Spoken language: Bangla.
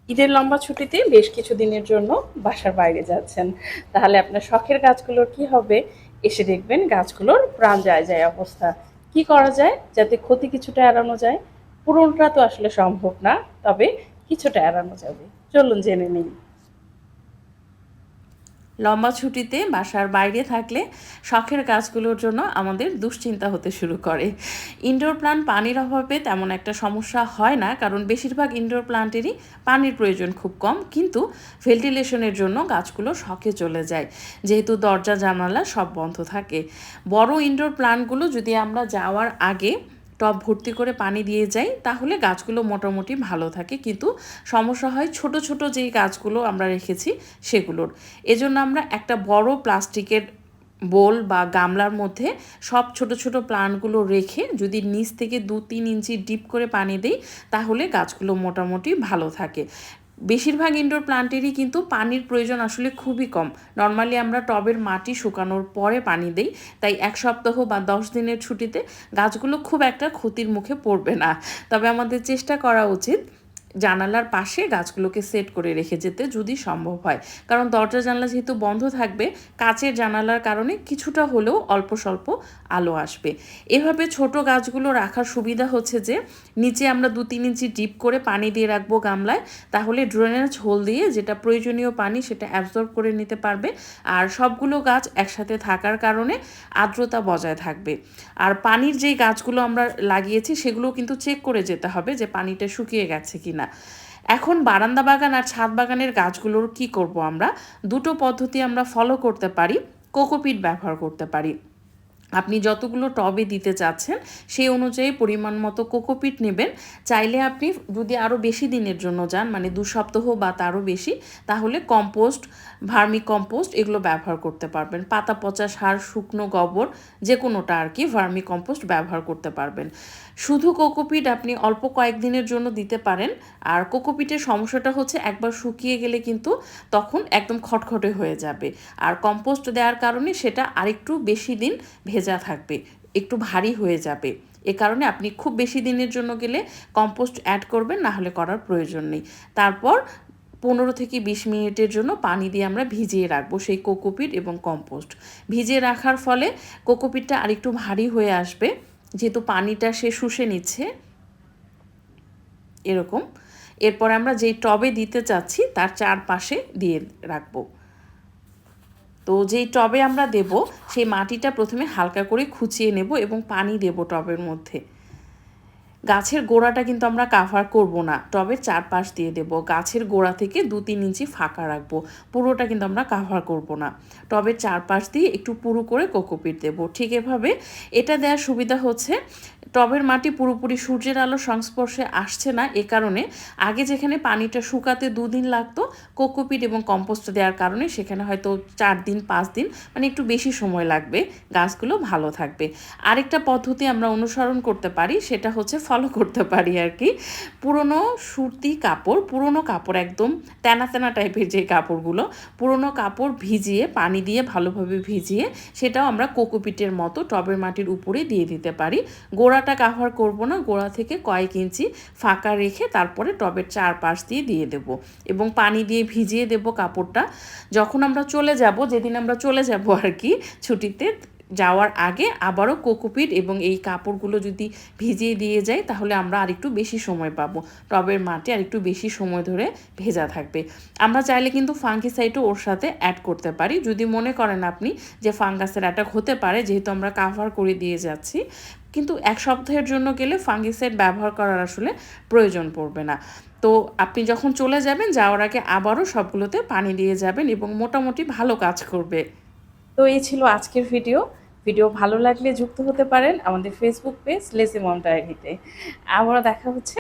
ঈদের লম্বা ছুটিতে বেশ কিছুদিনের জন্য বাসার বাইরে যাচ্ছেন, তাহলে আপনার শখের গাছগুলোর কি হবে? এসে দেখবেন গাছগুলোর প্রাণ যায় যায় অবস্থা। কি করা যায় যাতে ক্ষতি কিছুটা এড়ানো যায়? পুরোটা তো আসলে সম্ভব না, তবে কিছুটা এড়ানো যাবে। চলুন জেনে নিই। লম্বা ছুটিতে বাসার বাইরে থাকলে শখের গাছগুলোর জন্য আমাদের দুশ্চিন্তা হতে শুরু করে। ইনডোর প্ল্যান্ট পানির অভাবে তেমন একটা সমস্যা হয় না, কারণ বেশিরভাগ ইনডোর প্ল্যান্টেরই পানির প্রয়োজন খুব কম, কিন্তু ভেন্টিলেশনের জন্য গাছগুলো শখে চলে যায়, যেহেতু দরজা জানালা সব বন্ধ থাকে। বড় ইনডোর প্ল্যান্টগুলো যদি আমরা যাওয়ার আগে টব ভর্তি করে পানি দিয়ে যাই তাহলে গাছগুলো মোটামুটি ভালো থাকে, কিন্তু সমস্যা হয় ছোট ছোট যেই গাছগুলো আমরা রেখেছি সেগুলোর। এজন্য আমরা একটা বড় প্লাস্টিকের বোল বা গামলার মধ্যে সব ছোট ছোট প্লান্টগুলো রেখে যদি নিচ থেকে 2-3 ইঞ্চি ডিপ করে পানি দিই তাহলে গাছগুলো মোটামুটি ভালো থাকে। বেশিরভাগ ইনডোর প্লান্টেরই কিন্তু পানির প্রয়োজন আসলে খুবই কম। নর্মালি আমরা টবের মাটি শুকানোর পরে পানি দেই, তাই 1 সপ্তাহ বা 10 দিনের ছুটিতে গাছগুলো খুব একটা ক্ষতির মুখে পড়বে না। তবে আমাদের চেষ্টা করা উচিত জানালার পাশে গাছগুলোকে সেট করে রেখে যেতে যদি সম্ভব হয়, কারণ দরজা জানলা যেহেতু বন্ধ থাকবে, কাচের জানালার কারণে কিছুটা হলেও অল্প স্বল্প আলো আসবে। এভাবে ছোট গাছগুলো রাখার সুবিধা হচ্ছে যে নিচে আমরা 2-3 ইঞ্চি ডিপ করে পানি দিয়ে রাখবো গামলায়, তাহলে ড্রেনেজ হোল দিয়ে যেটা প্রয়োজনীয় পানি সেটা অ্যাবজর্ব করে নিতে পারবে। আর সবগুলো গাছ একসাথে থাকার কারণে আর্দ্রতা বজায় থাকবে। আর পানির যেই গাছগুলো আমরা লাগিয়েছি সেগুলো কিন্তু চেক করে যেতে হবে যে পানিটা শুকিয়ে গেছে কিনা। এখন বারান্দা বাগান আর ছাদ বাগানের গাছগুলোর কি করব আমরা? দুটো পদ্ধতি আমরা ফলো করতে পারি। কোকোপিট ব্যবহার করতে পারি। আপনি যতগুলো টবে দিতে চাচ্ছেন সেই অনুযায়ী পরিমাণ মতো কোকোপিট নেবেন। চাইলে আপনি যদি আরও বেশি দিনের জন্য যান, মানে 2 সপ্তাহ বা তারও বেশি, তাহলে কম্পোস্ট, ভার্মি কম্পোস্ট এগুলো ব্যবহার করতে পারবেন। পাতা পচা সার, শুকনো গোবর যে কোনোটা আর কি, ভার্মি কম্পোস্ট ব্যবহার করতে পারবেন। শুধু কোকোপিট আপনি অল্প কয়েকদিনের জন্য দিতে পারেন। আর কোকোপিটের সমস্যাটা হচ্ছে একবার শুকিয়ে গেলে কিন্তু তখন একদম খটখটে হয়ে যাবে। আর কম্পোস্ট দেওয়ার কারণে সেটা আরেকটু বেশি দিন ভেজা থাকবে, একটু ভারী হয়ে যাবে। এ কারণে আপনি খুব বেশি দিনের জন্য গেলে কম্পোস্ট অ্যাড করবেন, না হলে করার প্রয়োজন নেই। তারপর 15 থেকে 20 মিনিটের জন্য পানি দিয়ে আমরা ভিজিয়ে রাখবো সেই কোকোপিট এবং কম্পোস্ট। ভিজিয়ে রাখার ফলে কোকোপিটটা আরেকটু ভারী হয়ে আসবে, যেহেতু পানিটা সে শুষে নিচ্ছে এরকম। এরপর আমরা যেই টবে দিতে চাচ্ছি তার চারপাশে দিয়ে রাখবো। তো যেই টবে আমরা দেব সেই মাটিটা প্রথমে হালকা করে খুঁচিয়ে নেব এবং পানি দেব টবের মধ্যে। গাছের গোড়াটা কিন্তু আমরা কাভার করব না, টবের চারপাশ দিয়ে দেব। গাছের গোড়া থেকে 2-3 ইঞ্চি ফাঁকা রাখবো, পুরোটা কিন্তু আমরা কাভার করব না। টবের চারপাশ দিয়ে একটু পুরু করে কোকোপিট দেব। ঠিক এভাবে এটা দেওয়ার সুবিধা হচ্ছে টবের মাটি পুরোপুরি সূর্যের আলোর সংস্পর্শে আসছে না, এ কারণে আগে যেখানে পানিটা শুকাতে 2 দিন লাগতো, কোকোপিট এবং কম্পোস্ট দেওয়ার কারণে সেখানে হয়তো 4 দিন 5 দিন, মানে একটু বেশি সময় লাগবে, গাছগুলো ভালো থাকবে। আরেকটা পদ্ধতি আমরা অনুসরণ করতে পারি, সেটা হচ্ছে ফলো করতে পারি আর কি। পুরনো সুতি কাপড়, পুরনো কাপড় একদম তেনা তেনা টাইপের যে কাপড়গুলো, পুরনো কাপড় ভিজিয়ে পানি দিয়ে ভালোভাবে ভিজিয়ে সেটাও আমরা কোকোপিটের মতো টবের মাটির উপরে দিয়ে দিতে পারি। গোড়াটা কাভার করব না, গোড়া থেকে কয়েক ইঞ্চি ফাঁকা রেখে তারপরে টবের চারপাশ দিয়ে দিয়ে দেব এবং পানি দিয়ে ভিজিয়ে দেব কাপড়টা। যখন আমরা চলে যাব, যেদিন আমরা চলে যাব আর কি ছুটিতে, যাওয়ার আগে আবারও কোকোপিট এবং এই কাপড়গুলো যদি ভিজিয়ে দিয়ে যাই তাহলে আমরা আরেকটু বেশি সময় পাবো, টবের মাটি আরেকটু বেশি সময় ধরে ভেজা থাকবে। আমরা চাইলে কিন্তু ফাঙ্গিসাইডও ওর সাথে অ্যাড করতে পারি, যদি মনে করেন আপনি যে ফাঙ্গাসের অ্যাটাক হতে পারে, যেহেতু আমরা কাভার করে দিয়ে যাচ্ছি। কিন্তু 1 সপ্তাহের জন্য গেলে ফাঙ্গিসাইড ব্যবহার করার আসলে প্রয়োজন পড়বে না। তো আপনি যখন চলে যাবেন, যাওয়ার আগে আবারও সবগুলোতে পানি দিয়ে যাবেন এবং মোটামুটি ভালো কাজ করবে। তো এই ছিল আজকের ভিডিও। ভিডিও ভালো লাগলে যুক্ত হতে পারেন আমাদের ফেসবুক পেজ লেসি মম ডায়েরিতে। আবারও দেখা হচ্ছে।